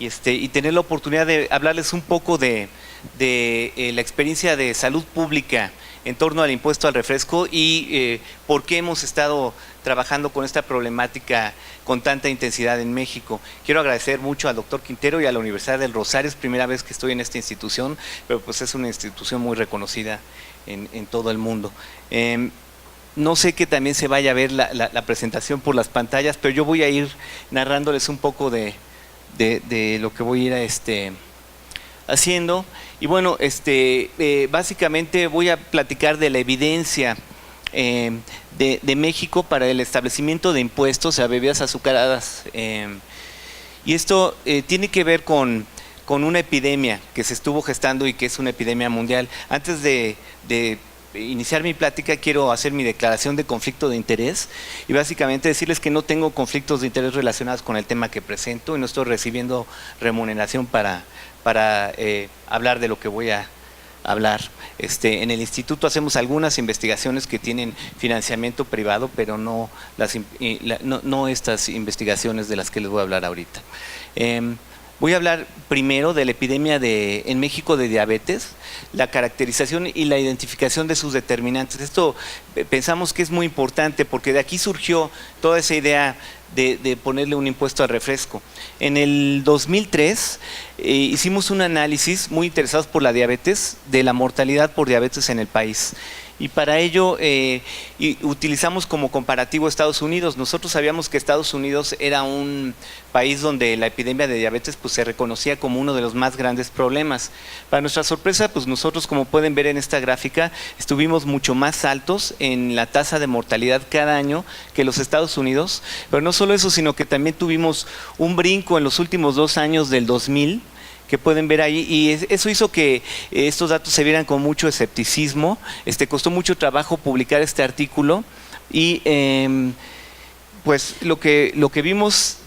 y tener la oportunidad de hablarles un poco de la experiencia de salud pública en torno al impuesto al refresco y por qué hemos estado trabajando con esta problemática con tanta intensidad en México. Quiero agradecer mucho al doctor Quintero y a la Universidad del Rosario. Es primera vez que estoy en esta institución, pero pues es una institución muy reconocida en todo el mundo. No sé que también se vaya a ver la presentación por las pantallas, pero yo voy a ir narrándoles un poco de lo que voy a ir haciendo. Y bueno, básicamente voy a platicar de la evidencia de México para el establecimiento de impuestos a bebidas azucaradas. Y esto tiene que ver con una epidemia que se estuvo gestando y que es una epidemia mundial. Antes de iniciar mi plática, quiero hacer mi declaración de conflicto de interés y básicamente decirles que no tengo conflictos de interés relacionados con el tema que presento y no estoy recibiendo remuneración para hablar de lo que voy a hablar. En el instituto hacemos algunas investigaciones que tienen financiamiento privado, pero no estas investigaciones de las que les voy a hablar ahorita. Voy a hablar primero de la epidemia en México de diabetes, la caracterización y la identificación de sus determinantes. Esto pensamos que es muy importante porque de aquí surgió toda esa idea de ponerle un impuesto al refresco. En el 2003 hicimos un análisis muy interesados por la diabetes, de la mortalidad por diabetes en el país. Y para ello utilizamos como comparativo Estados Unidos. Nosotros sabíamos que Estados Unidos era un país donde la epidemia de diabetes pues, se reconocía como uno de los más grandes problemas. Para nuestra sorpresa, pues nosotros, como pueden ver en esta gráfica, estuvimos mucho más altos en la tasa de mortalidad cada año que los Estados Unidos. Pero no solo eso, sino que también tuvimos un brinco en los últimos 2 años del 2000, que pueden ver ahí, y eso hizo que estos datos se vieran con mucho escepticismo. Costó mucho trabajo publicar este artículo y pues lo que vimos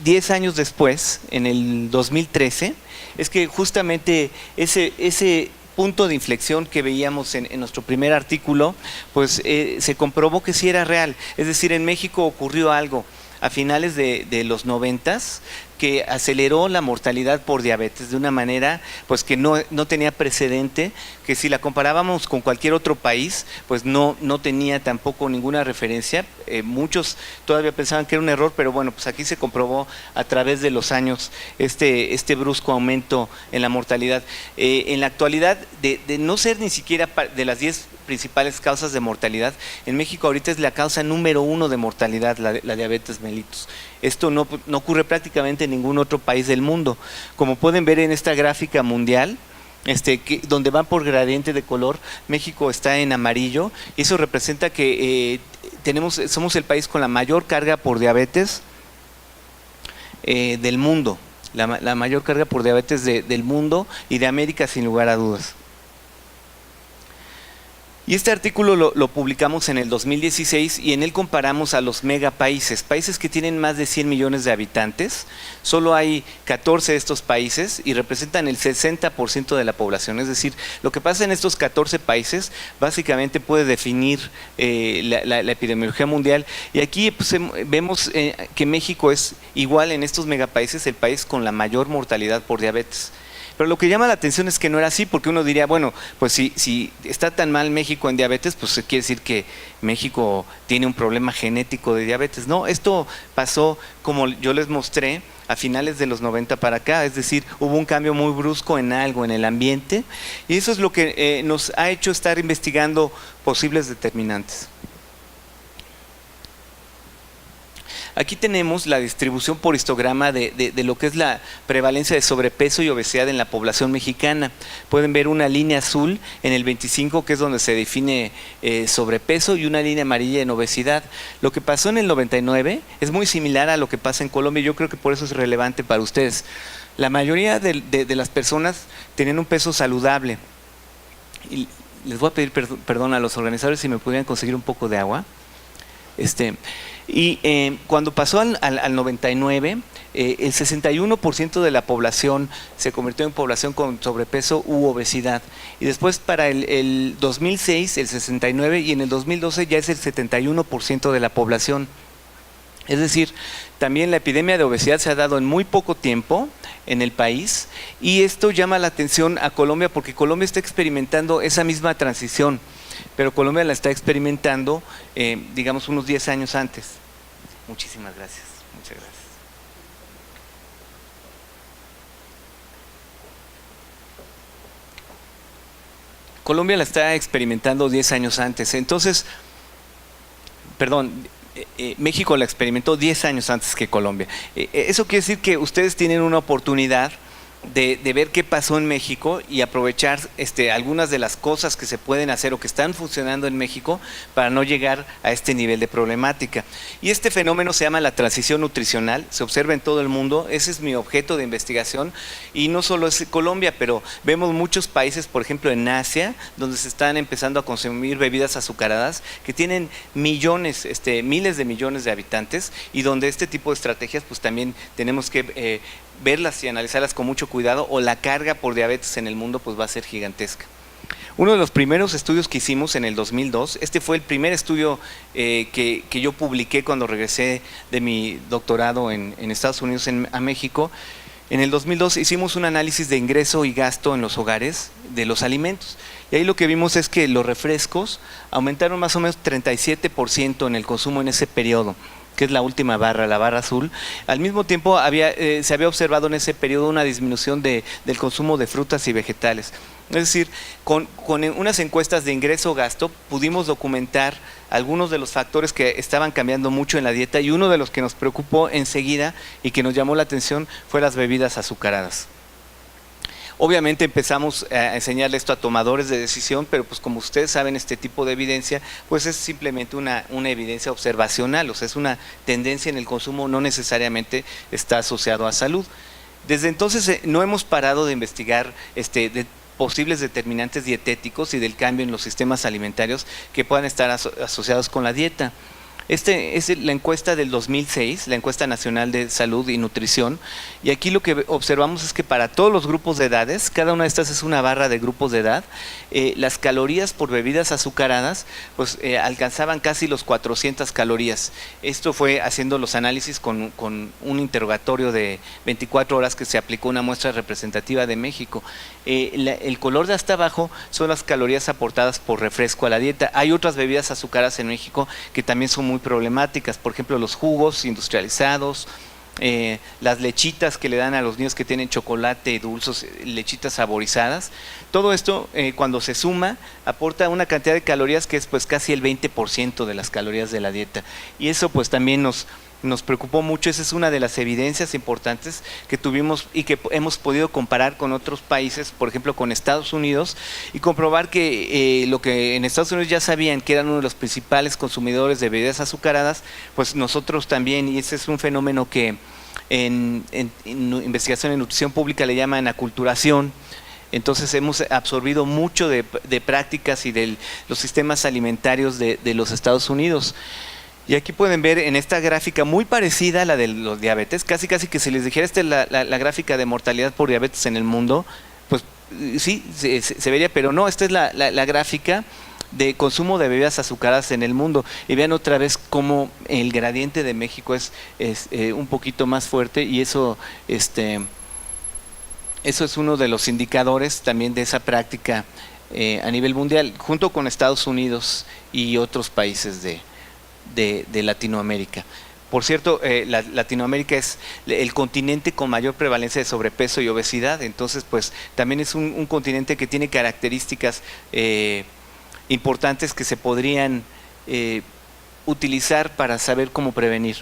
10 años después, en el 2013, es que justamente ese punto de inflexión que veíamos en nuestro primer artículo, pues se comprobó que sí era real. Es decir, en México ocurrió algo a finales de los 90s que aceleró la mortalidad por diabetes de una manera pues que no tenía precedente, que si la comparábamos con cualquier otro país pues no tenía tampoco ninguna referencia. Muchos todavía pensaban que era un error, pero bueno, pues aquí se comprobó a través de los años este brusco aumento en la mortalidad. En la actualidad, de no ser ni siquiera de las 10 principales causas de mortalidad, en México ahorita es la causa número 1 de mortalidad, la diabetes mellitus. Esto no ocurre prácticamente en ningún otro país del mundo. Como pueden ver en esta gráfica mundial, donde van por gradiente de color, México está en amarillo, y eso representa que somos el país con la mayor carga por diabetes del mundo, la mayor carga por diabetes del mundo y de América, sin lugar a dudas. Y este artículo lo publicamos en el 2016 y en él comparamos a los megapaíses, países que tienen más de 100 millones de habitantes. Solo hay 14 de estos países y representan el 60% de la población. Es decir, lo que pasa en estos 14 países básicamente puede definir la epidemiología mundial. Y aquí pues, vemos que México es igual en estos megapaíses, el país con la mayor mortalidad por diabetes. Pero lo que llama la atención es que no era así, porque uno diría, bueno, pues si está tan mal México en diabetes, pues quiere decir que México tiene un problema genético de diabetes. No, esto pasó, como yo les mostré, a finales de los 90 para acá, es decir, hubo un cambio muy brusco en algo, en el ambiente, y eso es lo que nos ha hecho estar investigando posibles determinantes. Aquí tenemos la distribución por histograma de lo que es la prevalencia de sobrepeso y obesidad en la población mexicana. Pueden ver una línea azul en el 25, que es donde se define sobrepeso, y una línea amarilla en obesidad. Lo que pasó en el 99 es muy similar a lo que pasa en Colombia, y yo creo que por eso es relevante para ustedes. La mayoría de las personas tenían un peso saludable. Y les voy a pedir perdón a los organizadores si me pudieran conseguir un poco de agua. Cuando pasó al 99, el 61% de la población se convirtió en población con sobrepeso u obesidad. Y después para el 2006, el 69%, y en el 2012 ya es el 71% de la población. Es decir, también la epidemia de obesidad se ha dado en muy poco tiempo en el país y esto llama la atención a Colombia porque Colombia está experimentando esa misma transición, pero Colombia la está experimentando, digamos, unos 10 años antes. Muchísimas gracias. Muchas gracias. Colombia la está experimentando 10 años antes, entonces, perdón, México la experimentó 10 años antes que Colombia. Eso quiere decir que ustedes tienen una oportunidad de ver qué pasó en México y aprovechar algunas de las cosas que se pueden hacer o que están funcionando en México para no llegar a este nivel de problemática. Y este fenómeno se llama la transición nutricional, se observa en todo el mundo, ese es mi objeto de investigación y no solo es Colombia, pero vemos muchos países, por ejemplo en Asia, donde se están empezando a consumir bebidas azucaradas que tienen millones, miles de millones de habitantes y donde este tipo de estrategias pues también tenemos que verlas y analizarlas con mucho cuidado o la carga por diabetes en el mundo pues va a ser gigantesca. Uno de los primeros estudios que hicimos en el 2002, este fue el primer estudio que yo publiqué cuando regresé de mi doctorado en Estados Unidos a México. En el 2002 hicimos un análisis de ingreso y gasto en los hogares de los alimentos y ahí lo que vimos es que los refrescos aumentaron más o menos 37% en el consumo en ese periodo, que es la última barra, la barra azul. Al mismo tiempo se había observado en ese periodo una disminución del consumo de frutas y vegetales. Es decir, con unas encuestas de ingreso-gasto pudimos documentar algunos de los factores que estaban cambiando mucho en la dieta y uno de los que nos preocupó enseguida y que nos llamó la atención fue las bebidas azucaradas. Obviamente empezamos a enseñarle esto a tomadores de decisión, pero pues como ustedes saben este tipo de evidencia pues es simplemente una evidencia observacional, o sea es una tendencia en el consumo, no necesariamente está asociado a salud. Desde entonces no hemos parado de investigar de posibles determinantes dietéticos y del cambio en los sistemas alimentarios que puedan estar asociados con la dieta. Es la encuesta del 2006, la encuesta nacional de salud y nutrición, y aquí lo que observamos es que para todos los grupos de edades, cada una de estas es una barra de grupos de edad, las calorías por bebidas azucaradas pues alcanzaban casi los 400 calorías. Esto fue haciendo los análisis con un interrogatorio de 24 horas que se aplicó a una muestra representativa de México. El color de hasta abajo son las calorías aportadas por refresco a la dieta. Hay otras bebidas azucaradas en México que también son muy problemáticas, por ejemplo los jugos industrializados, las lechitas que le dan a los niños que tienen chocolate, dulces, lechitas saborizadas. Todo esto cuando se suma aporta una cantidad de calorías que es pues casi el 20% de las calorías de la dieta y eso pues también nos preocupó mucho. Esa es una de las evidencias importantes que tuvimos y que hemos podido comparar con otros países, por ejemplo con Estados Unidos, y comprobar que lo que en Estados Unidos ya sabían que eran uno de los principales consumidores de bebidas azucaradas, pues nosotros también, y ese es un fenómeno que en investigación en nutrición pública le llaman aculturación. Entonces hemos absorbido mucho de prácticas y de los sistemas alimentarios de los Estados Unidos. Y aquí pueden ver en esta gráfica muy parecida a la de los diabetes, casi que si les dijera esta es la gráfica de mortalidad por diabetes en el mundo, pues sí, se vería, pero no, esta es la gráfica de consumo de bebidas azucaradas en el mundo. Y vean otra vez cómo el gradiente de México es un poquito más fuerte y eso es uno de los indicadores también de esa práctica a nivel mundial, junto con Estados Unidos y otros países de Latinoamérica. Por cierto, Latinoamérica es el continente con mayor prevalencia de sobrepeso y obesidad, entonces pues también es un continente que tiene características importantes que se podrían utilizar para saber cómo prevenir.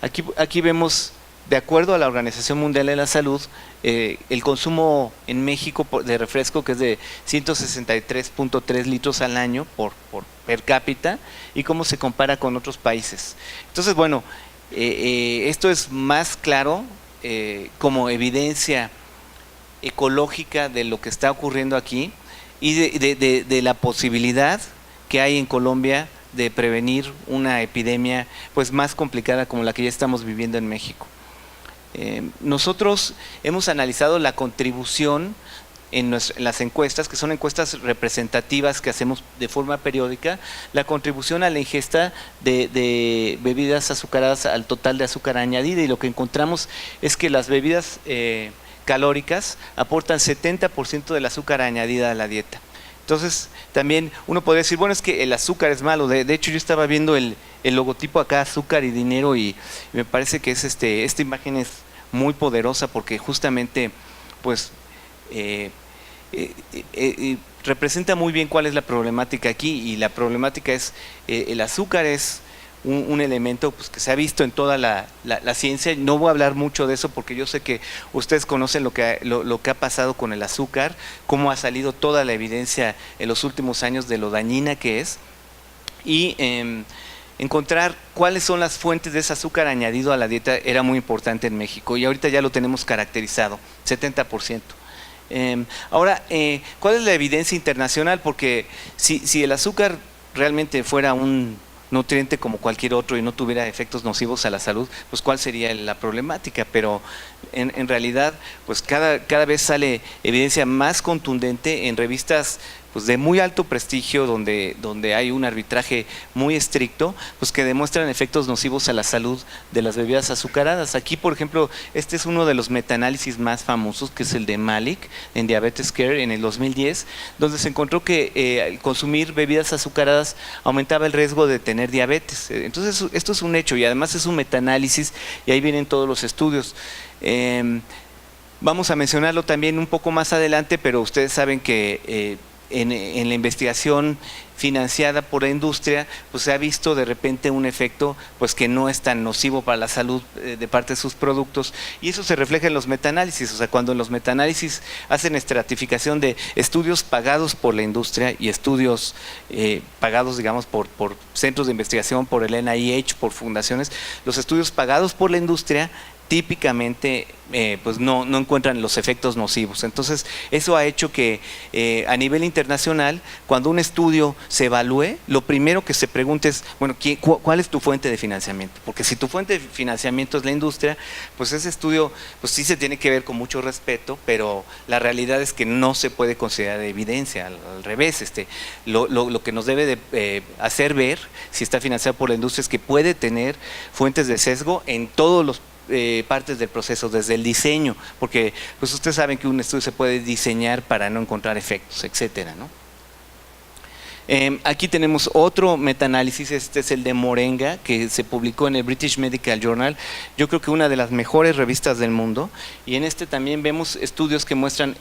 Aquí vemos, de acuerdo a la Organización Mundial de la Salud, el consumo en México de refresco, que es de 163.3 litros al año por per cápita, y cómo se compara con otros países. Entonces, bueno, esto es más claro como evidencia ecológica de lo que está ocurriendo aquí y de la posibilidad que hay en Colombia de prevenir una epidemia pues más complicada como la que ya estamos viviendo en México. Nosotros hemos analizado la contribución en las encuestas, que son encuestas representativas que hacemos de forma periódica, la contribución a la ingesta de bebidas azucaradas al total de azúcar añadida, y lo que encontramos es que las bebidas calóricas aportan 70% del azúcar añadida a la dieta. Entonces, también uno podría decir, bueno, es que el azúcar es malo. De hecho, yo estaba viendo el logotipo acá, azúcar y dinero, y me parece que es esta imagen es muy poderosa porque justamente, pues, representa muy bien cuál es la problemática aquí, y la problemática es, el azúcar es un elemento pues, que se ha visto en toda la ciencia. No voy a hablar mucho de eso porque yo sé que ustedes conocen lo que ha pasado con el azúcar, cómo ha salido toda la evidencia en los últimos años de lo dañina que es, y encontrar cuáles son las fuentes de ese azúcar añadido a la dieta era muy importante en México, y ahorita ya lo tenemos caracterizado, 70%. Ahora, ¿cuál es la evidencia internacional? Porque si el azúcar realmente fuera un nutriente como cualquier otro y no tuviera efectos nocivos a la salud, pues cuál sería la problemática. Pero en realidad, pues cada vez sale evidencia más contundente en revistas pues de muy alto prestigio, donde hay un arbitraje muy estricto, pues que demuestran efectos nocivos a la salud de las bebidas azucaradas. Aquí, por ejemplo, este es uno de los metaanálisis más famosos, que es el de Malik en Diabetes Care en el 2010, donde se encontró que al consumir bebidas azucaradas aumentaba el riesgo de tener diabetes. Entonces, esto es un hecho, y además es un metaanálisis, y ahí vienen todos los estudios. Vamos a mencionarlo también un poco más adelante, pero ustedes saben que en la investigación financiada por la industria, pues se ha visto de repente un efecto pues que no es tan nocivo para la salud de parte de sus productos, y eso se refleja en los metaanálisis. O sea, cuando en los metaanálisis hacen estratificación de estudios pagados por la industria y estudios pagados, digamos, por centros de investigación, por el NIH, por fundaciones, los estudios pagados por la industria típicamente pues no encuentran los efectos nocivos. Entonces, eso ha hecho que a nivel internacional, cuando un estudio se evalúe, lo primero que se pregunte es, bueno, ¿cuál es tu fuente de financiamiento? Porque si tu fuente de financiamiento es la industria, pues ese estudio pues sí se tiene que ver con mucho respeto, pero la realidad es que no se puede considerar evidencia. Al revés, lo que nos debe de hacer ver si está financiado por la industria es que puede tener fuentes de sesgo en todos los partes del proceso, desde el diseño, porque pues ustedes saben que un estudio se puede diseñar para no encontrar efectos, etcétera, ¿no? Aquí tenemos otro metaanálisis, este es el de Morenga, que se publicó en el British Medical Journal, yo creo que una de las mejores revistas del mundo, y en este también vemos estudios que muestran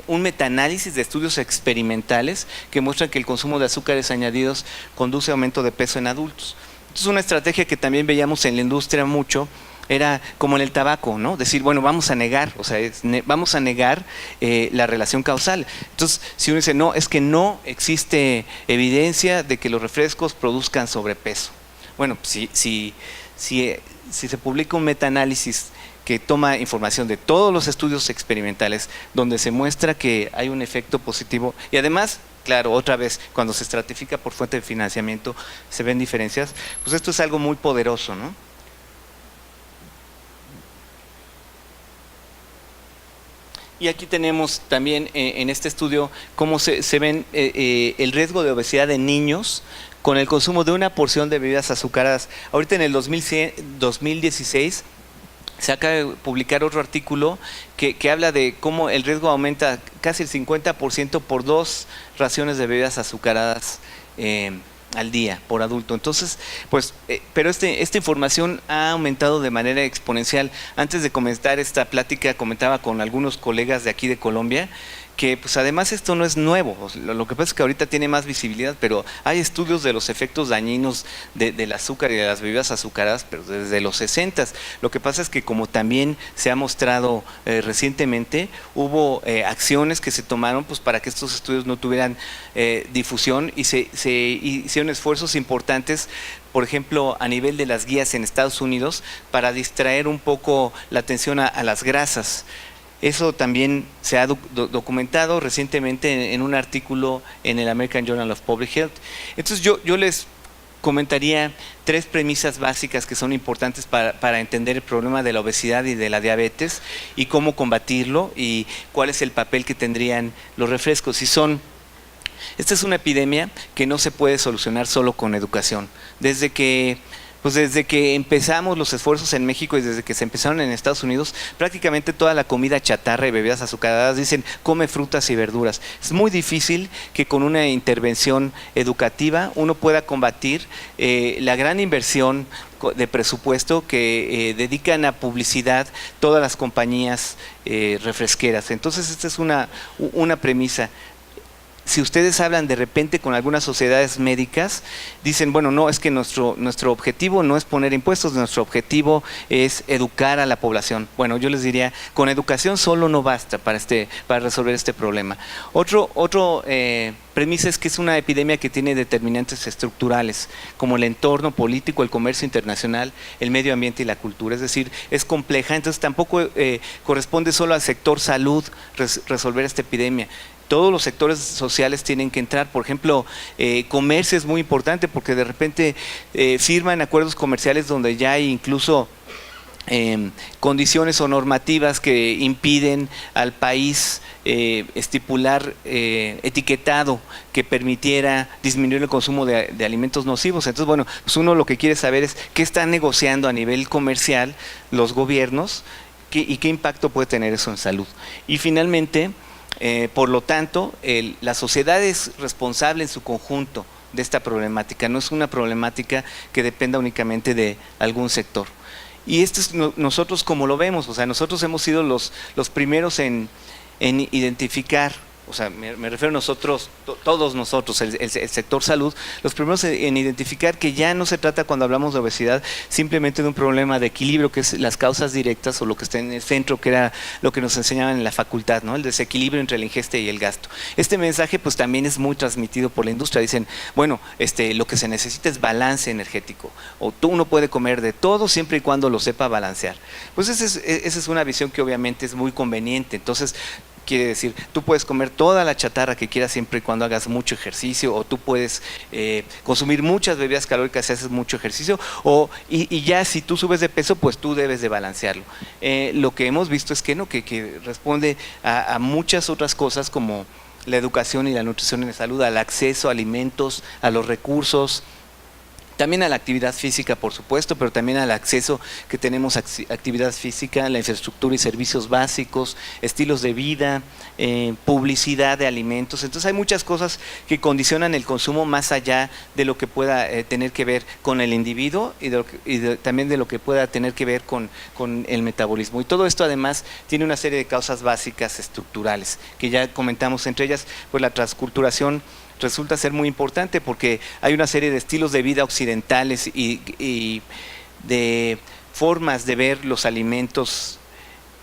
un metaanálisis de estudios experimentales que muestran que el consumo de azúcares añadidos conduce a aumento de peso en adultos. Esto es una estrategia que también veíamos en la industria mucho. Era como en el tabaco, ¿no? Decir, bueno, vamos a negar, o sea, vamos a negar la relación causal. Entonces, si uno dice, no, es que no existe evidencia de que los refrescos produzcan sobrepeso. Bueno, si se publica un metaanálisis que toma información de todos los estudios experimentales, donde se muestra que hay un efecto positivo, y además, claro, otra vez, cuando se estratifica por fuente de financiamiento, se ven diferencias, pues esto es algo muy poderoso, ¿no? Y aquí tenemos también en este estudio cómo se ven el riesgo de obesidad en niños con el consumo de una porción de bebidas azucaradas. Ahorita en el 2016 se acaba de publicar otro artículo que habla de cómo el riesgo aumenta casi el 50% por 2 raciones de bebidas azucaradas al día por adulto. Entonces, pues, pero esta información ha aumentado de manera exponencial. Antes de comenzar esta plática, comentaba con algunos colegas de aquí de Colombia que pues además esto no es nuevo, lo que pasa es que ahorita tiene más visibilidad, pero hay estudios de los efectos dañinos del azúcar y de las bebidas azucaradas, pero desde los 60. Lo que pasa es que como también se ha mostrado recientemente, hubo acciones que se tomaron pues para que estos estudios no tuvieran difusión, y se hicieron esfuerzos importantes, por ejemplo, a nivel de las guías en Estados Unidos, para distraer un poco la atención a las grasas. Eso también se ha documentado recientemente en un artículo en el American Journal of Public Health. Entonces yo les comentaría 3 premisas básicas que son importantes para entender el problema de la obesidad y de la diabetes y cómo combatirlo y cuál es el papel que tendrían los refrescos. Esta es una epidemia que no se puede solucionar solo con educación. Desde que empezamos los esfuerzos en México y desde que se empezaron en Estados Unidos, prácticamente toda la comida chatarra y bebidas azucaradas dicen come frutas y verduras. Es muy difícil que con una intervención educativa uno pueda combatir la gran inversión de presupuesto que dedican a publicidad todas las compañías refresqueras. Entonces esta es una premisa. Si ustedes hablan de repente con algunas sociedades médicas, dicen, bueno, no, es que nuestro objetivo no es poner impuestos, nuestro objetivo es educar a la población. Bueno, yo les diría, con educación solo no basta para resolver este problema. Otro premisa es que es una epidemia que tiene determinantes estructurales, como el entorno político, el comercio internacional, el medio ambiente y la cultura. Es decir, es compleja, entonces tampoco corresponde solo al sector salud resolver esta epidemia. Todos los sectores sociales tienen que entrar. Por ejemplo, comercio es muy importante porque de repente firman acuerdos comerciales donde ya hay incluso condiciones o normativas que impiden al país estipular etiquetado que permitiera disminuir el consumo de alimentos nocivos. Entonces, bueno, pues uno lo que quiere saber es qué están negociando a nivel comercial los gobiernos y qué impacto puede tener eso en salud. Y finalmente, por lo tanto, la sociedad es responsable en su conjunto de esta problemática, no es una problemática que dependa únicamente de algún sector. Y esto es nosotros como lo vemos, o sea, nosotros hemos sido los primeros en identificar, o sea, me refiero a nosotros, todos nosotros, el sector salud, los primeros en identificar que ya no se trata cuando hablamos de obesidad simplemente de un problema de equilibrio, que es las causas directas o lo que está en el centro, que era lo que nos enseñaban en la facultad, ¿no? El desequilibrio entre la ingesta y el gasto. Este mensaje pues también es muy transmitido por la industria. Dicen, bueno, lo que se necesita es balance energético, o uno puede comer de todo siempre y cuando lo sepa balancear. Pues esa es una visión que obviamente es muy conveniente. Entonces, quiere decir, tú puedes comer toda la chatarra que quieras siempre y cuando hagas mucho ejercicio, o tú puedes consumir muchas bebidas calóricas si haces mucho ejercicio, y ya si tú subes de peso, pues tú debes de balancearlo. Lo que hemos visto es que no, que responde a muchas otras cosas como la educación y la nutrición en la salud, al acceso a alimentos, a los recursos, también a la actividad física, por supuesto, pero también al acceso que tenemos a actividad física, la infraestructura y servicios básicos, estilos de vida, publicidad de alimentos. Entonces hay muchas cosas que condicionan el consumo más allá de lo que pueda tener que ver con el individuo y también de lo que pueda tener que ver con el metabolismo. Y todo esto además tiene una serie de causas básicas estructurales que ya comentamos, entre ellas pues la transculturación resulta ser muy importante porque hay una serie de estilos de vida occidentales y de formas de ver los alimentos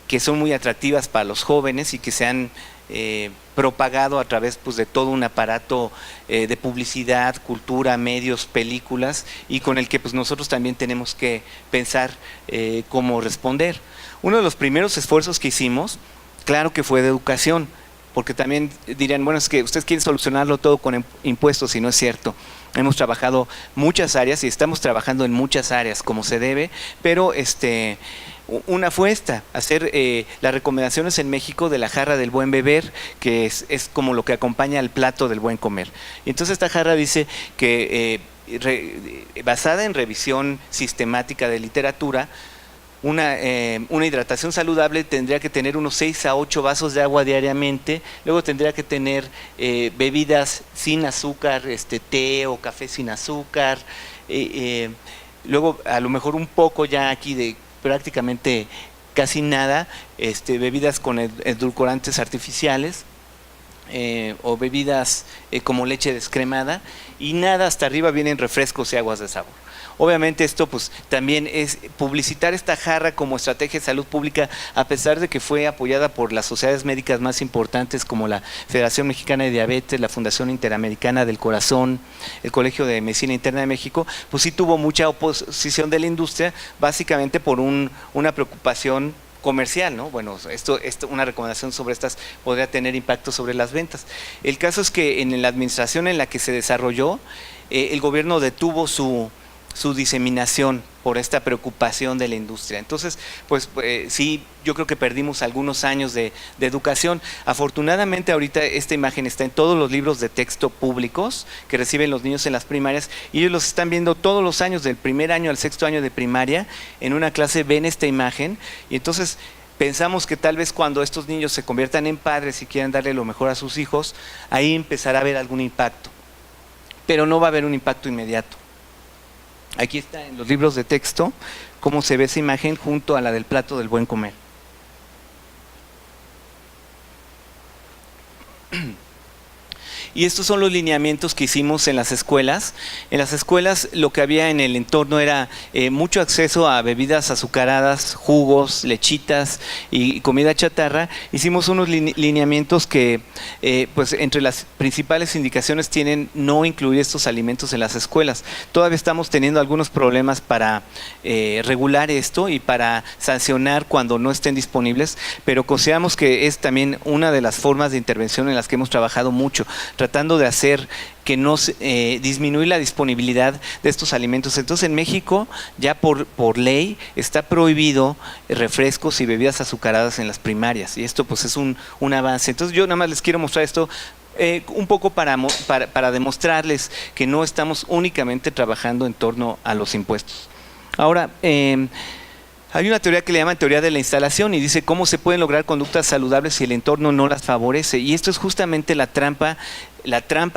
que son muy atractivas para los jóvenes y que se han propagado a través pues, de todo un aparato de publicidad, cultura, medios, películas, y con el que pues, nosotros también tenemos que pensar cómo responder. Uno de los primeros esfuerzos que hicimos, claro que fue de educación, porque también dirían, bueno, es que ustedes quieren solucionarlo todo con impuestos, y no es cierto. Hemos trabajado muchas áreas y estamos trabajando en muchas áreas como se debe, pero una fue hacer las recomendaciones en México de la jarra del buen beber, que es como lo que acompaña al plato del buen comer. Y entonces esta jarra dice que basada en revisión sistemática de literatura, una hidratación saludable tendría que tener unos 6 a 8 vasos de agua diariamente, luego tendría que tener bebidas sin azúcar, té o café sin azúcar, luego a lo mejor un poco ya aquí de prácticamente casi nada, bebidas con edulcorantes artificiales, o bebidas como leche descremada, y nada hasta arriba vienen refrescos y aguas de sabor. Obviamente esto pues también es publicitar esta jarra como estrategia de salud pública, a pesar de que fue apoyada por las sociedades médicas más importantes como la Federación Mexicana de Diabetes, la Fundación Interamericana del Corazón, el Colegio de Medicina Interna de México, pues sí tuvo mucha oposición de la industria, básicamente por una preocupación comercial, ¿no? Bueno, esto, una recomendación sobre estas podría tener impacto sobre las ventas. El caso es que en la administración en la que se desarrolló, el gobierno detuvo su diseminación por esta preocupación de la industria. Entonces, pues sí, yo creo que perdimos algunos años de educación. Afortunadamente ahorita esta imagen está en todos los libros de texto públicos que reciben los niños en las primarias y ellos los están viendo todos los años, del primer año al sexto año de primaria, en una clase ven esta imagen y entonces pensamos que tal vez cuando estos niños se conviertan en padres y quieran darle lo mejor a sus hijos, ahí empezará a haber algún impacto, pero no va a haber un impacto inmediato. Aquí está en los libros de texto cómo se ve esa imagen junto a la del plato del buen comer. Y estos son los lineamientos que hicimos en las escuelas. En las escuelas lo que había en el entorno era mucho acceso a bebidas azucaradas, jugos, lechitas y comida chatarra. Hicimos unos lineamientos que pues entre las principales indicaciones tienen no incluir estos alimentos en las escuelas. Todavía estamos teniendo algunos problemas para regular esto y para sancionar cuando no estén disponibles, pero consideramos que es también una de las formas de intervención en las que hemos trabajado mucho, tratando de hacer que no disminuir la disponibilidad de estos alimentos. Entonces en México ya por ley está prohibido refrescos y bebidas azucaradas en las primarias y esto pues es un avance. Entonces yo nada más les quiero mostrar esto un poco para demostrarles que no estamos únicamente trabajando en torno a los impuestos. Ahora, hay una teoría que le llaman teoría de la instalación y dice cómo se pueden lograr conductas saludables si el entorno no las favorece. Y esto es justamente la trampa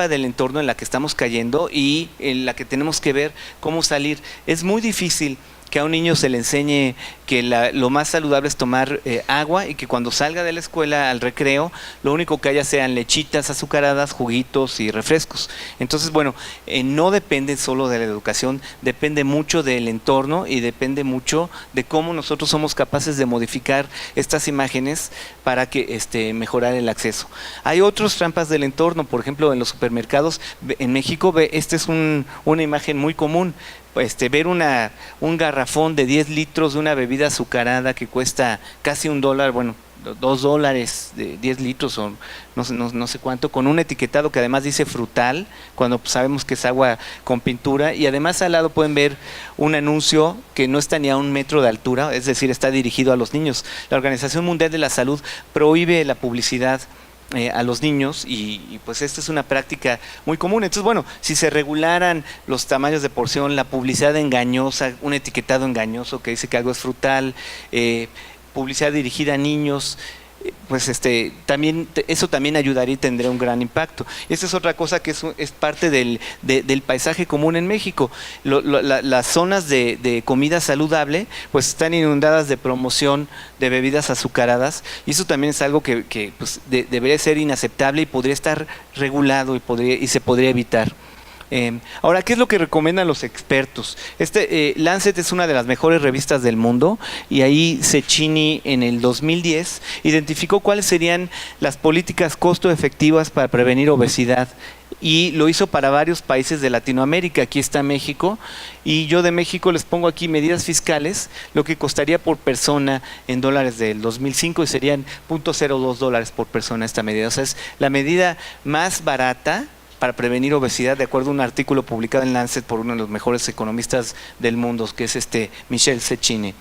del entorno en la que estamos cayendo y en la que tenemos que ver cómo salir. Es muy difícil que a un niño se le enseñe que lo más saludable es tomar agua y que cuando salga de la escuela al recreo, lo único que haya sean lechitas azucaradas, juguitos y refrescos. Entonces, bueno, no depende solo de la educación, depende mucho del entorno y depende mucho de cómo nosotros somos capaces de modificar estas imágenes para que mejorar el acceso. Hay otras trampas del entorno, por ejemplo, en los supermercados en México, esta es una imagen muy común. Ver un garrafón de 10 litros de una bebida azucarada que cuesta casi $1, bueno, $2 de 10 litros o no sé cuánto, con un etiquetado que además dice frutal, cuando sabemos que es agua con pintura, y además al lado pueden ver un anuncio que no está ni a 1 metro de altura, es decir, está dirigido a los niños. La Organización Mundial de la Salud prohíbe la publicidad a los niños y pues esta es una práctica muy común. Entonces, bueno, si se regularan los tamaños de porción, la publicidad engañosa, un etiquetado engañoso que dice que algo es frutal, publicidad dirigida a niños, pues también eso también ayudaría y tendría un gran impacto. Esta es otra cosa que es parte del paisaje común en México. Las zonas de comida saludable pues están inundadas de promoción de bebidas azucaradas y eso también es algo que pues, debería ser inaceptable y podría estar regulado y se podría evitar. Ahora, ¿qué es lo que recomiendan los expertos? Lancet es una de las mejores revistas del mundo y ahí Cecchini en el 2010 identificó cuáles serían las políticas costo efectivas para prevenir obesidad y lo hizo para varios países de Latinoamérica. Aquí está México y yo de México les pongo aquí medidas fiscales, lo que costaría por persona en dólares del 2005 y serían $0.02 por persona esta medida. O sea, es la medida más barata para prevenir obesidad, de acuerdo a un artículo publicado en Lancet por uno de los mejores economistas del mundo, que es Michel Cecchini.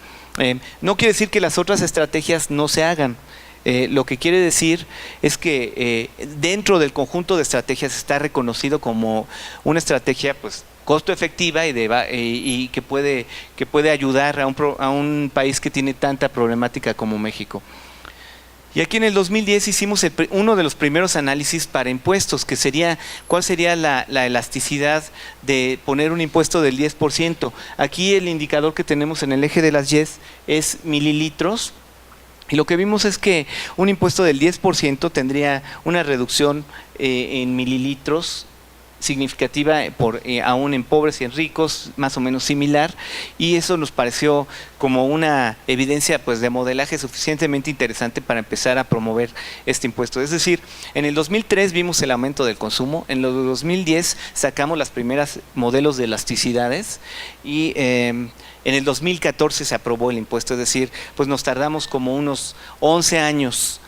No quiere decir que las otras estrategias no se hagan. Lo que quiere decir es que dentro del conjunto de estrategias está reconocido como una estrategia pues costo efectiva y que puede ayudar a un país que tiene tanta problemática como México. Y aquí en el 2010 hicimos uno de los primeros análisis para impuestos, que sería cuál sería la elasticidad de poner un impuesto del 10%. Aquí el indicador que tenemos en el eje de las Y es mililitros. Y lo que vimos es que un impuesto del 10% tendría una reducción en mililitros significativa aún en pobres y en ricos, más o menos similar, y eso nos pareció como una evidencia pues de modelaje suficientemente interesante para empezar a promover este impuesto. Es decir, en el 2003 vimos el aumento del consumo, en el 2010 sacamos las primeras modelos de elasticidades y En el 2014 se aprobó el impuesto, es decir, pues nos tardamos como unos 11 años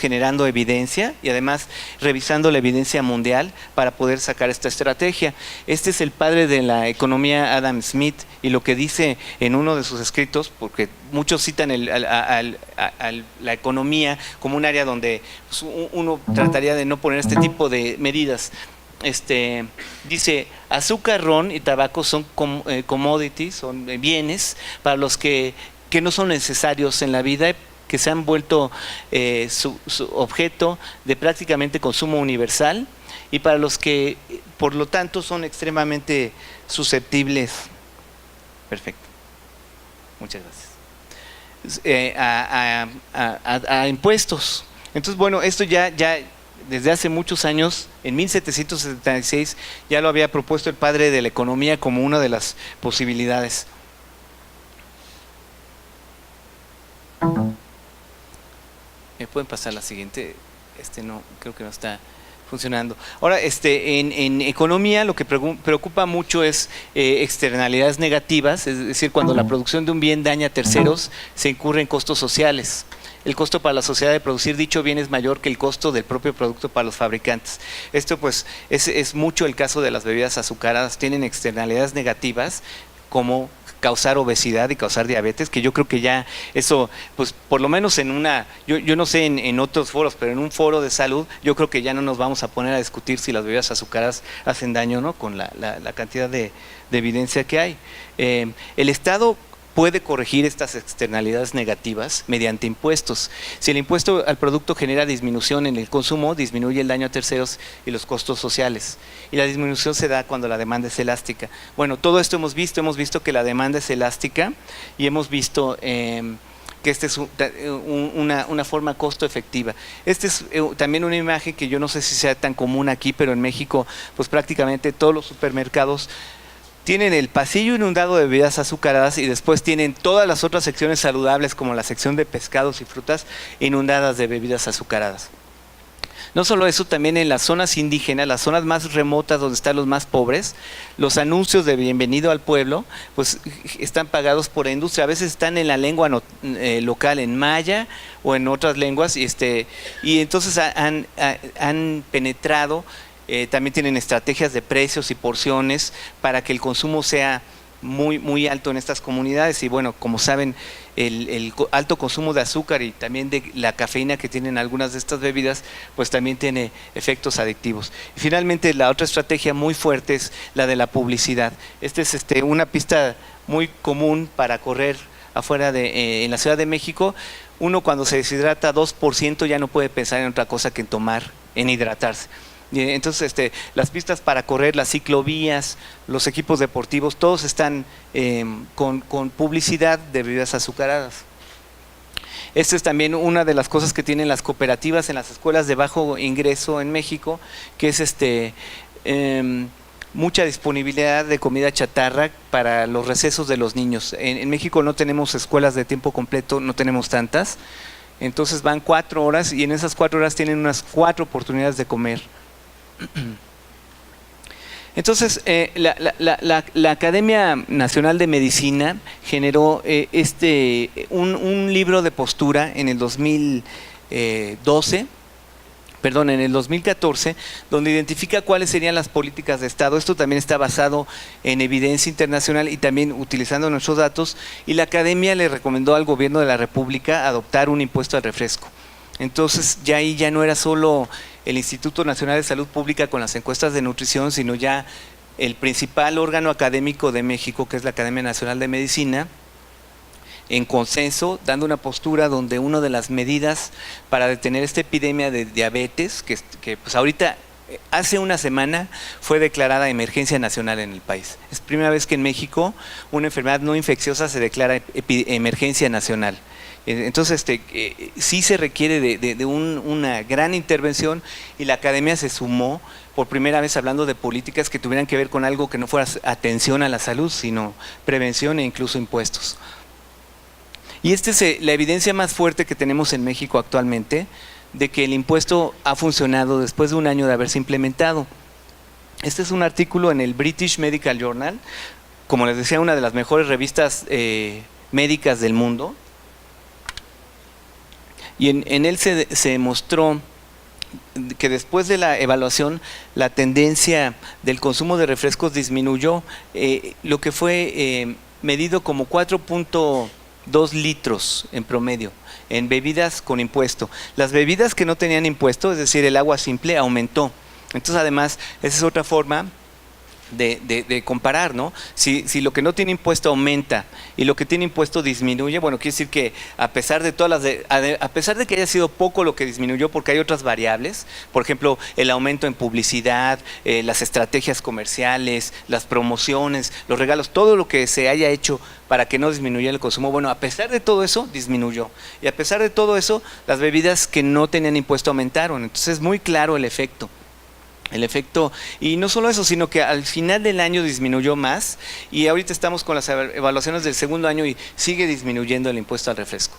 generando evidencia y además revisando la evidencia mundial para poder sacar esta estrategia. Este es el padre de la economía, Adam Smith, y lo que dice en uno de sus escritos, porque muchos citan la economía como un área donde pues, uno trataría de no poner este tipo de medidas. Dice, azúcar, ron y tabaco son commodities, son bienes para los que no son necesarios en la vida, que se han vuelto su objeto de prácticamente consumo universal y para los que, por lo tanto, son extremadamente susceptibles. Perfecto. Muchas gracias. A impuestos. Entonces, bueno, esto ya desde hace muchos años, en 1776, ya lo había propuesto el padre de la economía como una de las posibilidades. ¿Me pueden pasar la siguiente? No, creo que no está funcionando. Ahora, en economía lo que preocupa mucho es externalidades negativas, es decir, cuando la producción de un bien daña a terceros, se incurre en costos sociales. El costo para la sociedad de producir dicho bien es mayor que el costo del propio producto para los fabricantes. Esto pues es mucho el caso de las bebidas azucaradas, tienen externalidades negativas como causar obesidad y causar diabetes, que yo creo que ya eso, pues por lo menos en yo no sé en otros foros, pero en un foro de salud, yo creo que ya no nos vamos a poner a discutir si las bebidas azucaradas hacen daño o no, con la cantidad de evidencia que hay. El Estado puede corregir estas externalidades negativas mediante impuestos. Si el impuesto al producto genera disminución en el consumo, disminuye el daño a terceros y los costos sociales. Y la disminución se da cuando la demanda es elástica. Bueno, todo esto hemos visto que la demanda es elástica y hemos visto que esta es una forma costo efectiva. Esta es también una imagen que yo no sé si sea tan común aquí, pero en México pues prácticamente todos los supermercados tienen el pasillo inundado de bebidas azucaradas y después tienen todas las otras secciones saludables como la sección de pescados y frutas inundadas de bebidas azucaradas. No solo eso, también en las zonas indígenas, las zonas más remotas donde están los más pobres, los anuncios de bienvenido al pueblo pues están pagados por la industria, a veces están en la lengua local, en maya o en otras lenguas y entonces han penetrado. También tienen estrategias de precios y porciones para que el consumo sea muy, muy alto en estas comunidades y bueno, como saben, el alto consumo de azúcar y también de la cafeína que tienen algunas de estas bebidas, pues también tiene efectos adictivos. Y finalmente, la otra estrategia muy fuerte es la de la publicidad. Esta es una pista muy común para correr afuera en la Ciudad de México. Uno cuando se deshidrata 2% ya no puede pensar en otra cosa que en hidratarse. Entonces las pistas para correr, las ciclovías, los equipos deportivos, todos están con publicidad de bebidas azucaradas. Esta es también una de las cosas que tienen las cooperativas en las escuelas de bajo ingreso en México, que es mucha disponibilidad de comida chatarra para los recesos de los niños. En México no tenemos escuelas de tiempo completo, no tenemos tantas, entonces van 4 horas y en esas 4 horas tienen unas 4 oportunidades de comer. Entonces, la Academia Nacional de Medicina generó un libro de postura en el 2014, donde identifica cuáles serían las políticas de Estado. Esto también está basado en evidencia internacional y también utilizando nuestros datos, y la Academia le recomendó al gobierno de la República adoptar un impuesto al refresco. Entonces, ahí ya no era solo el Instituto Nacional de Salud Pública con las encuestas de nutrición, sino ya el principal órgano académico de México, que es la Academia Nacional de Medicina, en consenso, dando una postura donde una de las medidas para detener esta epidemia de diabetes, que pues ahorita, hace una semana, fue declarada emergencia nacional en el país. Es primera vez que en México una enfermedad no infecciosa se declara emergencia nacional. Entonces, sí se requiere de una gran intervención y la Academia se sumó por primera vez hablando de políticas que tuvieran que ver con algo que no fuera atención a la salud, sino prevención e incluso impuestos. Y esta es la evidencia más fuerte que tenemos en México actualmente de que el impuesto ha funcionado después de un año de haberse implementado. Este es un artículo en el British Medical Journal, como les decía, una de las mejores revistas médicas del mundo, y en él se mostró que después de la evaluación la tendencia del consumo de refrescos disminuyó, lo que fue medido como 4.2 litros en promedio en bebidas con impuesto. Las bebidas que no tenían impuesto, es decir, el agua simple, aumentó. Entonces, además, esa es otra forma de comparar, ¿no? Si lo que no tiene impuesto aumenta y lo que tiene impuesto disminuye, bueno, quiere decir que a pesar de a pesar de que haya sido poco lo que disminuyó, porque hay otras variables, por ejemplo, el aumento en publicidad, las estrategias comerciales, las promociones, los regalos, todo lo que se haya hecho para que no disminuyera el consumo, bueno, a pesar de todo eso, disminuyó. Y a pesar de todo eso, las bebidas que no tenían impuesto aumentaron. Entonces es muy claro el efecto. Y no solo eso, sino que al final del año disminuyó más, y ahorita estamos con las evaluaciones del segundo año y sigue disminuyendo el impuesto al refresco.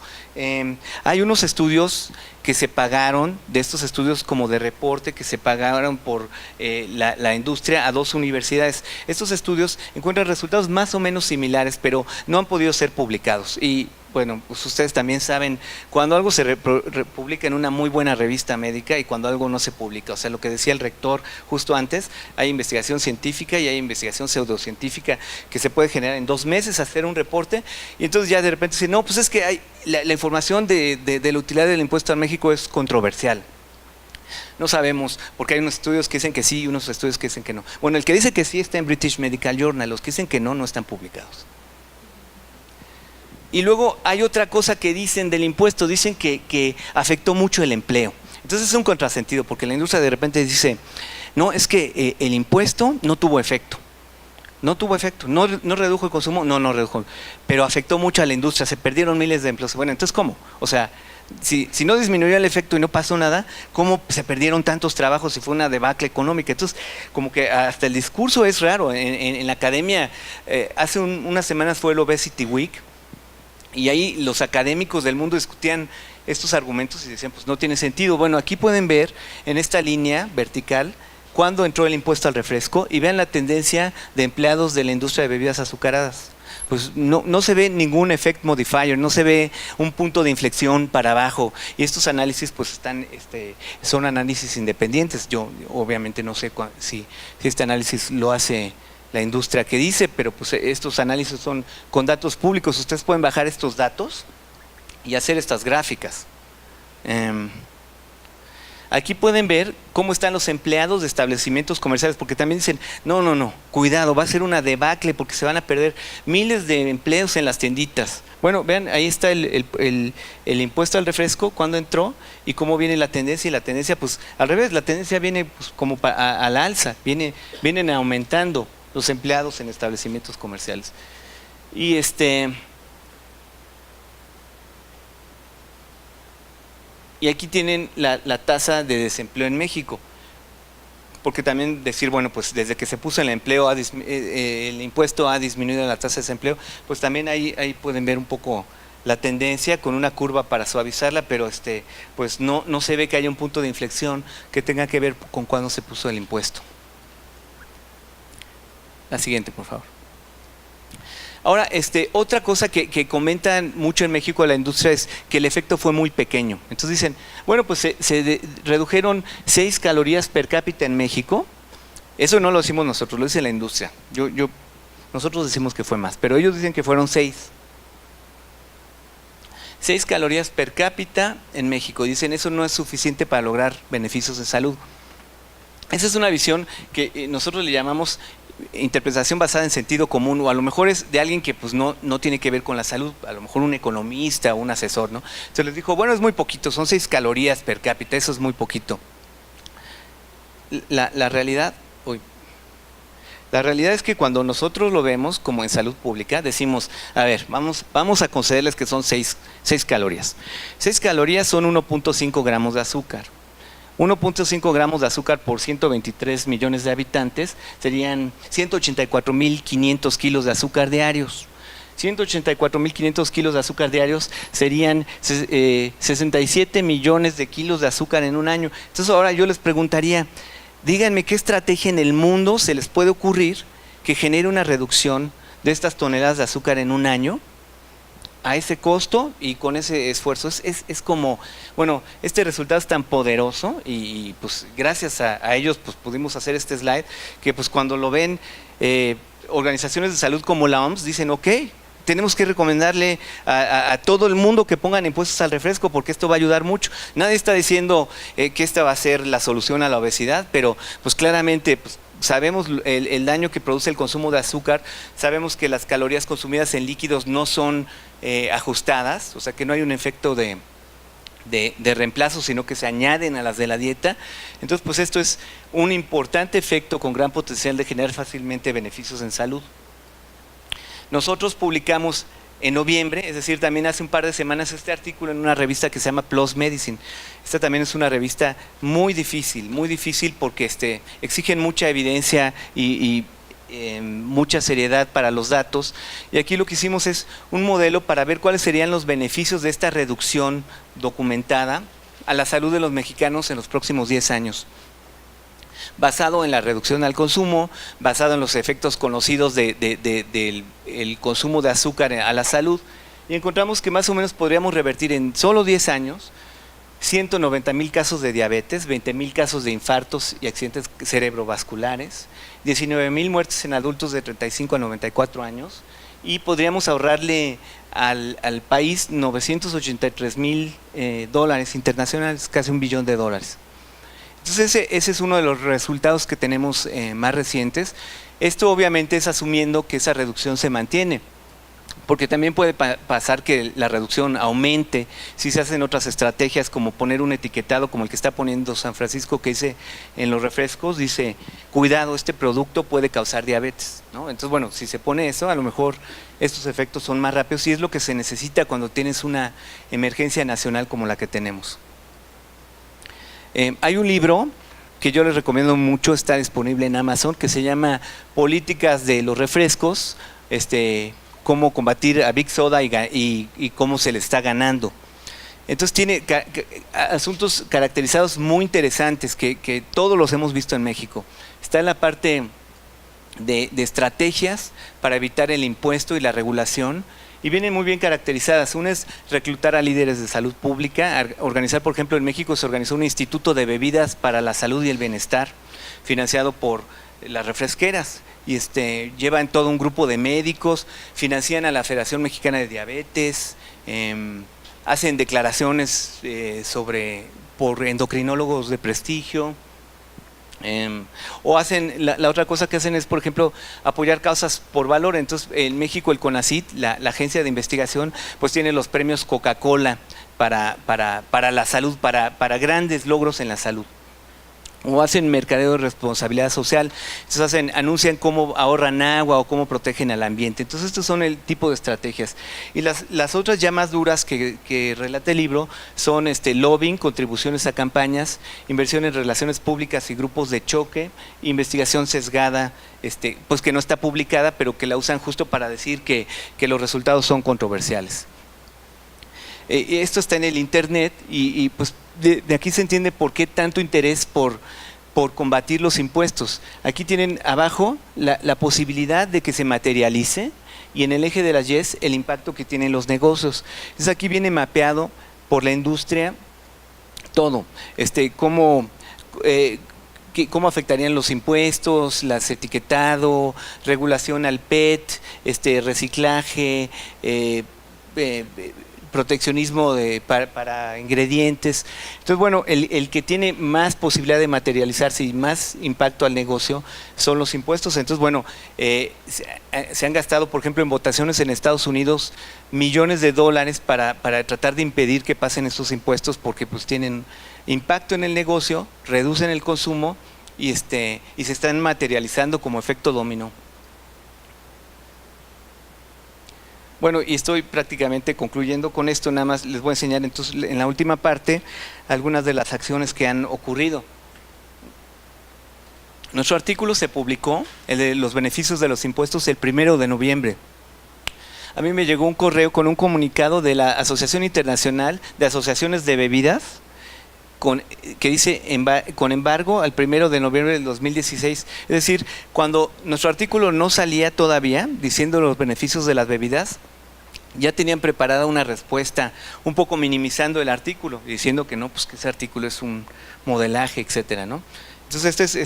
Hay unos estudios que se pagaron, de estos estudios como de reporte, que se pagaron por la industria a 2 universidades. Estos estudios encuentran resultados más o menos similares, pero no han podido ser publicados. Y bueno, pues ustedes también saben cuando algo se publica en una muy buena revista médica y cuando algo no se publica. O sea, lo que decía el rector justo antes, hay investigación científica y hay investigación pseudocientífica que se puede generar en 2 meses, hacer un reporte, y entonces ya de repente dicen, no, pues es que hay la información de la utilidad del impuesto a México es controversial. No sabemos, porque hay unos estudios que dicen que sí y unos estudios que dicen que no. Bueno, el que dice que sí está en British Medical Journal, los que dicen que no, no están publicados. Y luego hay otra cosa que dicen del impuesto, dicen que afectó mucho el empleo. Entonces es un contrasentido, porque la industria de repente dice, no, es que el impuesto no tuvo efecto. No redujo el consumo, no redujo, pero afectó mucho a la industria, se perdieron miles de empleos. Bueno, entonces ¿cómo? O sea, si no disminuyó el efecto y no pasó nada, ¿cómo se perdieron tantos trabajos y fue una debacle económica? Entonces, como que hasta el discurso es raro. En la academia, hace unas semanas fue el Obesity Week, y ahí los académicos del mundo discutían estos argumentos y decían, pues no tiene sentido. Bueno, aquí pueden ver en esta línea vertical cuándo entró el impuesto al refresco y vean la tendencia de empleados de la industria de bebidas azucaradas. Pues no se ve ningún effect modifier, no se ve un punto de inflexión para abajo, y estos análisis pues son análisis independientes. Yo obviamente no sé si este análisis lo hace la industria que dice, pero pues estos análisis son con datos públicos. Ustedes pueden bajar estos datos y hacer estas gráficas. Aquí pueden ver cómo están los empleados de establecimientos comerciales, porque también dicen, no, cuidado, va a ser una debacle porque se van a perder miles de empleos en las tienditas. Bueno, vean, ahí está el impuesto al refresco, cuando entró y cómo viene la tendencia, y la tendencia pues al revés, la tendencia viene pues, como a la alza, vienen aumentando los empleados en establecimientos comerciales. Y y aquí tienen la tasa de desempleo en México, porque también decir, bueno, pues desde que se puso el empleo, el impuesto ha disminuido la tasa de desempleo, pues también ahí pueden ver un poco la tendencia con una curva para suavizarla, pero pues no se ve que haya un punto de inflexión que tenga que ver con cuándo se puso el impuesto. La siguiente, por favor. Ahora, otra cosa que comentan mucho en México la industria es que el efecto fue muy pequeño. Entonces dicen, bueno, pues se redujeron 6 calorías per cápita en México. Eso no lo decimos nosotros, lo dice la industria. Nosotros decimos que fue más, pero ellos dicen que fueron 6. 6 calorías per cápita en México. Dicen, eso no es suficiente para lograr beneficios de salud. Esa es una visión que nosotros le llamamos interpretación basada en sentido común, o a lo mejor es de alguien que pues no tiene que ver con la salud, a lo mejor un economista o un asesor, ¿no? Se les dijo, bueno, es muy poquito, son 6 calorías per cápita, eso es muy poquito. La realidad es que cuando nosotros lo vemos como en salud pública, decimos, a ver, vamos a concederles que son 6 calorías. 6 calorías son 1.5 gramos de azúcar. 1.5 gramos de azúcar por 123 millones de habitantes serían 184.500 kilos de azúcar diarios. 184.500 kilos de azúcar diarios serían 67 millones de kilos de azúcar en un año. Entonces ahora yo les preguntaría, díganme qué estrategia en el mundo se les puede ocurrir que genere una reducción de estas toneladas de azúcar en un año, a ese costo y con ese esfuerzo. Es como, bueno, este resultado es tan poderoso y pues gracias a ellos pues pudimos hacer este slide, que pues cuando lo ven organizaciones de salud como la OMS dicen, ok, tenemos que recomendarle a todo el mundo que pongan impuestos al refresco porque esto va a ayudar mucho. Nadie está diciendo que esta va a ser la solución a la obesidad, pero pues claramente pues, sabemos el daño que produce el consumo de azúcar, sabemos que las calorías consumidas en líquidos no son ajustadas, o sea que no hay un efecto de reemplazo, sino que se añaden a las de la dieta. Entonces pues esto es un importante efecto con gran potencial de generar fácilmente beneficios en salud. Nosotros publicamos en noviembre, es decir, también hace un par de semanas, este artículo en una revista que se llama PLOS Medicine. Esta también es una revista muy difícil porque exigen mucha evidencia y mucha seriedad para los datos. Y aquí lo que hicimos es un modelo para ver cuáles serían los beneficios de esta reducción documentada a la salud de los mexicanos en los próximos 10 años. Basado en la reducción al consumo, basado en los efectos conocidos del consumo de azúcar a la salud, y encontramos que más o menos podríamos revertir en solo 10 años 190,000 casos de diabetes, 20,000 casos de infartos y accidentes cerebrovasculares, 19,000 muertes en adultos de 35 a 94 años, y podríamos ahorrarle al país 983,000 dólares internacionales, casi $1 billón. Entonces ese es uno de los resultados que tenemos más recientes. Esto obviamente es asumiendo que esa reducción se mantiene, porque también puede pasar que la reducción aumente si se hacen otras estrategias como poner un etiquetado como el que está poniendo San Francisco, que dice en los refrescos, dice cuidado, este producto puede causar diabetes, ¿no? Entonces bueno, si se pone eso, a lo mejor estos efectos son más rápidos y es lo que se necesita cuando tienes una emergencia nacional como la que tenemos. Hay un libro que yo les recomiendo mucho, está disponible en Amazon, que se llama Políticas de los refrescos, cómo combatir a Big Soda y cómo se le está ganando. Entonces tiene asuntos caracterizados muy interesantes que todos los hemos visto en México. Está en la parte de estrategias para evitar el impuesto y la regulación, y vienen muy bien caracterizadas. Una es reclutar a líderes de salud pública, organizar, por ejemplo, en México se organizó un instituto de bebidas para la salud y el bienestar, financiado por las refresqueras, y llevan todo un grupo de médicos, financian a la Federación Mexicana de Diabetes, hacen declaraciones por endocrinólogos de prestigio. O hacen, la otra cosa que hacen es, por ejemplo, apoyar causas por valor. Entonces, en México el CONACYT, la agencia de investigación, pues tiene los premios Coca-Cola para la salud, para grandes logros en la salud. O hacen mercadeo de responsabilidad social, entonces anuncian cómo ahorran agua o cómo protegen al ambiente. Entonces estos son el tipo de estrategias. Y las otras ya más duras que relata el libro son lobbying, contribuciones a campañas, inversión en relaciones públicas y grupos de choque, investigación sesgada, pues que no está publicada, pero que la usan justo para decir que los resultados son controversiales. Esto está en el internet y pues de aquí se entiende por qué tanto interés por combatir los impuestos. Aquí tienen abajo la posibilidad de que se materialice, y en el eje de las Yes el impacto que tienen los negocios. Entonces aquí viene mapeado por la industria todo, cómo afectarían los impuestos, las etiquetado, regulación al PET, reciclaje, proteccionismo para ingredientes. Entonces, bueno, el que tiene más posibilidad de materializarse y más impacto al negocio son los impuestos. Entonces, bueno, se han gastado, por ejemplo, en votaciones en Estados Unidos millones de dólares para tratar de impedir que pasen estos impuestos, porque pues tienen impacto en el negocio, reducen el consumo y se están materializando como efecto dominó. Bueno, y estoy prácticamente concluyendo con esto, nada más les voy a enseñar entonces en la última parte algunas de las acciones que han ocurrido. Nuestro artículo se publicó, el de los beneficios de los impuestos, el 1 de noviembre. A mí me llegó un correo con un comunicado de la Asociación Internacional de Asociaciones de Bebidas, que dice con embargo al 1 de noviembre del 2016. Es decir, cuando nuestro artículo no salía todavía diciendo los beneficios de las bebidas, ya tenían preparada una respuesta, un poco minimizando el artículo, diciendo que no, pues que ese artículo es un modelaje, etcétera, ¿no? Entonces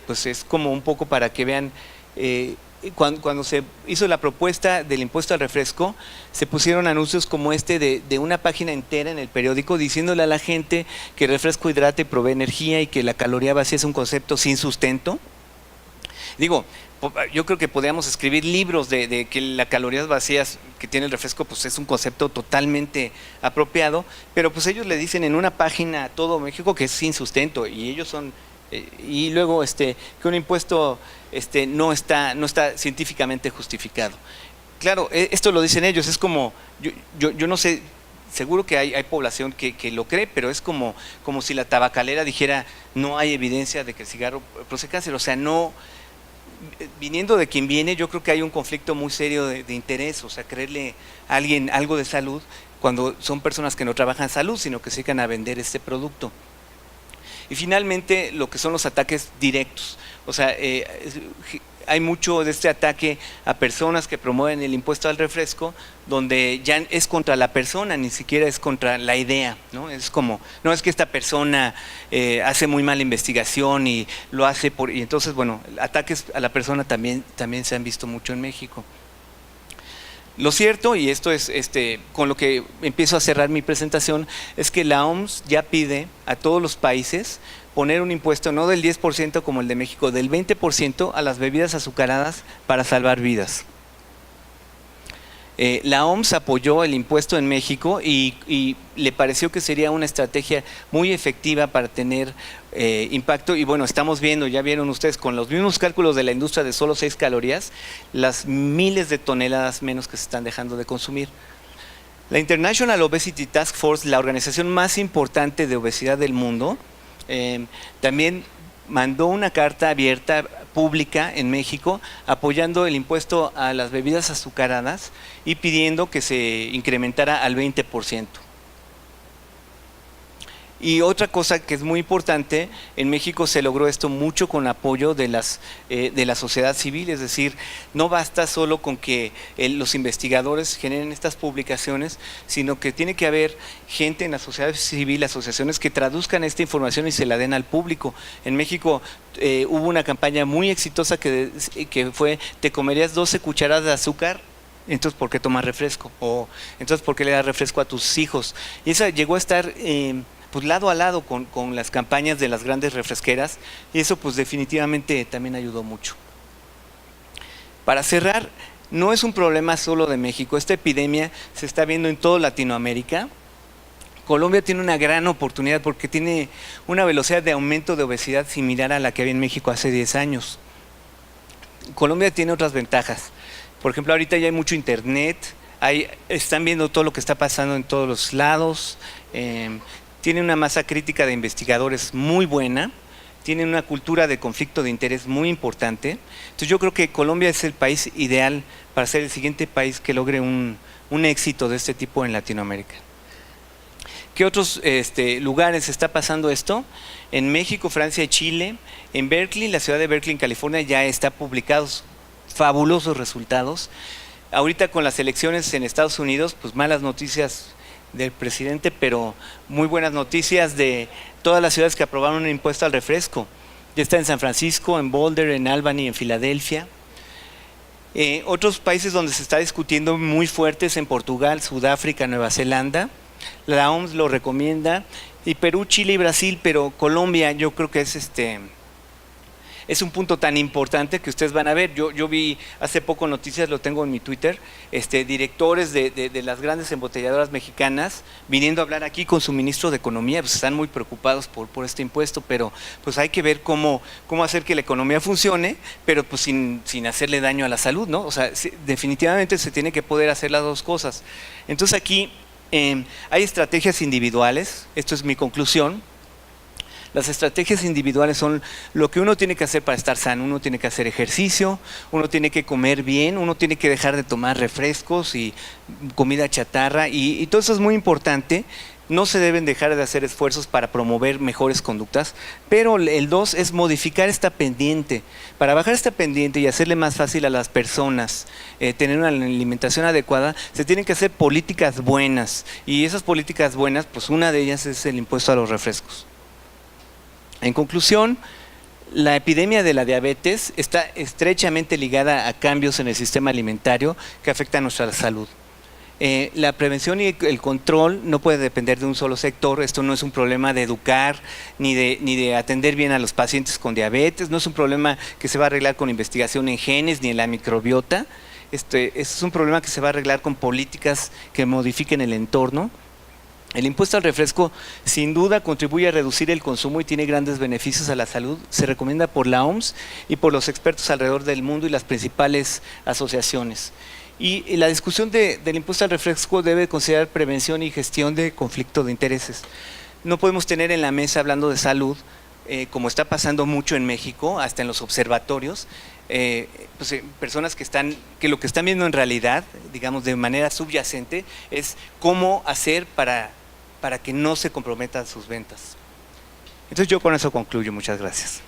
pues es como un poco para que vean. Cuando se hizo la propuesta del impuesto al refresco, se pusieron anuncios como de una página entera en el periódico diciéndole a la gente que el refresco hidrata y provee energía y que la caloría vacía es un concepto sin sustento. Digo, yo creo que podríamos escribir libros de que las calorías vacías que tiene el refresco pues es un concepto totalmente apropiado, pero pues ellos le dicen en una página a todo México que es sin sustento y ellos son y luego que un impuesto no está científicamente justificado. Claro, esto lo dicen ellos, es como, yo no sé, seguro que hay población que lo cree, pero es como si la tabacalera dijera no hay evidencia de que el cigarro produce cáncer, o sea, no, viniendo de quien viene, yo creo que hay un conflicto muy serio de interés, o sea, creerle a alguien algo de salud cuando son personas que no trabajan salud, sino que se dedican a vender este producto. Y finalmente, lo que son los ataques directos. O sea, hay mucho de este ataque a personas que promueven el impuesto al refresco, donde ya es contra la persona, ni siquiera es contra la idea, ¿no? Es como, no es que esta persona hace muy mala investigación y lo hace y entonces, bueno, ataques a la persona también se han visto mucho en México. Lo cierto, y esto es con lo que empiezo a cerrar mi presentación, es que la OMS ya pide a todos los países poner un impuesto no del 10% como el de México, del 20% a las bebidas azucaradas para salvar vidas. La OMS apoyó el impuesto en México y le pareció que sería una estrategia muy efectiva para tener impacto y bueno, estamos viendo, ya vieron ustedes con los mismos cálculos de la industria de solo 6 calorías, las miles de toneladas menos que se están dejando de consumir. La International Obesity Task Force, la organización más importante de obesidad del mundo, también mandó una carta abierta pública en México apoyando el impuesto a las bebidas azucaradas y pidiendo que se incrementara al 20%. Y otra cosa que es muy importante, en México se logró esto mucho con apoyo de la sociedad civil, es decir, no basta solo con que los investigadores generen estas publicaciones, sino que tiene que haber gente en la sociedad civil, asociaciones que traduzcan esta información y se la den al público. En México hubo una campaña muy exitosa que fue, ¿te comerías 12 cucharadas de azúcar? Entonces, ¿por qué tomas refresco? O entonces, ¿por qué le das refresco a tus hijos? Y esa llegó a estar pues lado a lado con las campañas de las grandes refresqueras y eso pues definitivamente también ayudó mucho. Para cerrar, no es un problema solo de México, esta epidemia se está viendo en toda Latinoamérica. Colombia tiene una gran oportunidad porque tiene una velocidad de aumento de obesidad similar a la que había en México hace 10 años. Colombia tiene otras ventajas, por ejemplo ahorita ya hay mucho internet, están viendo todo lo que está pasando en todos los lados, tiene una masa crítica de investigadores muy buena, tiene una cultura de conflicto de interés muy importante. Entonces yo creo que Colombia es el país ideal para ser el siguiente país que logre un éxito de este tipo en Latinoamérica. ¿Qué otros lugares está pasando esto? En México, Francia y Chile. En Berkeley, la ciudad de Berkeley en California, ya está publicados fabulosos resultados. Ahorita con las elecciones en Estados Unidos, pues malas noticias del presidente, pero muy buenas noticias de todas las ciudades que aprobaron un impuesto al refresco. Ya está en San Francisco, en Boulder, en Albany, en Filadelfia. Otros países donde se está discutiendo muy fuertes en Portugal, Sudáfrica, Nueva Zelanda. La OMS lo recomienda, y Perú, Chile y Brasil, pero Colombia yo creo que es un punto tan importante que ustedes van a ver. Yo vi hace poco noticias, lo tengo en mi Twitter, directores de las grandes embotelladoras mexicanas viniendo a hablar aquí con su ministro de Economía, pues están muy preocupados por este impuesto, pero pues hay que ver cómo hacer que la economía funcione, pero pues sin hacerle daño a la salud, ¿no? O sea, definitivamente se tiene que poder hacer las dos cosas. Entonces aquí hay estrategias individuales, esto es mi conclusión. Las estrategias individuales son lo que uno tiene que hacer para estar sano. Uno tiene que hacer ejercicio, uno tiene que comer bien, uno tiene que dejar de tomar refrescos y comida chatarra y todo eso es muy importante, No se deben dejar de hacer esfuerzos para promover mejores conductas, pero el 2 es modificar esta pendiente. Para bajar esta pendiente y hacerle más fácil a las personas tener una alimentación adecuada, se tienen que hacer políticas buenas. Y esas políticas buenas, pues una de ellas es el impuesto a los refrescos. En conclusión, la epidemia de la diabetes está estrechamente ligada a cambios en el sistema alimentario que afectan a nuestra salud. La prevención y el control no puede depender de un solo sector. Esto no es un problema de educar ni de atender bien a los pacientes con diabetes, no es un problema que se va a arreglar con investigación en genes ni en la microbiota. Es un problema que se va a arreglar con políticas que modifiquen el entorno. El impuesto al refresco sin duda contribuye a reducir el consumo y tiene grandes beneficios a la salud. Se recomienda por la OMS y por los expertos alrededor del mundo y las principales asociaciones. Y la discusión del impuesto al refresco debe considerar prevención y gestión de conflicto de intereses. No podemos tener en la mesa, hablando de salud, como está pasando mucho en México, hasta en los observatorios, personas que lo que están viendo en realidad, digamos de manera subyacente, es cómo hacer para que no se comprometan sus ventas. Entonces yo con eso concluyo. Muchas gracias.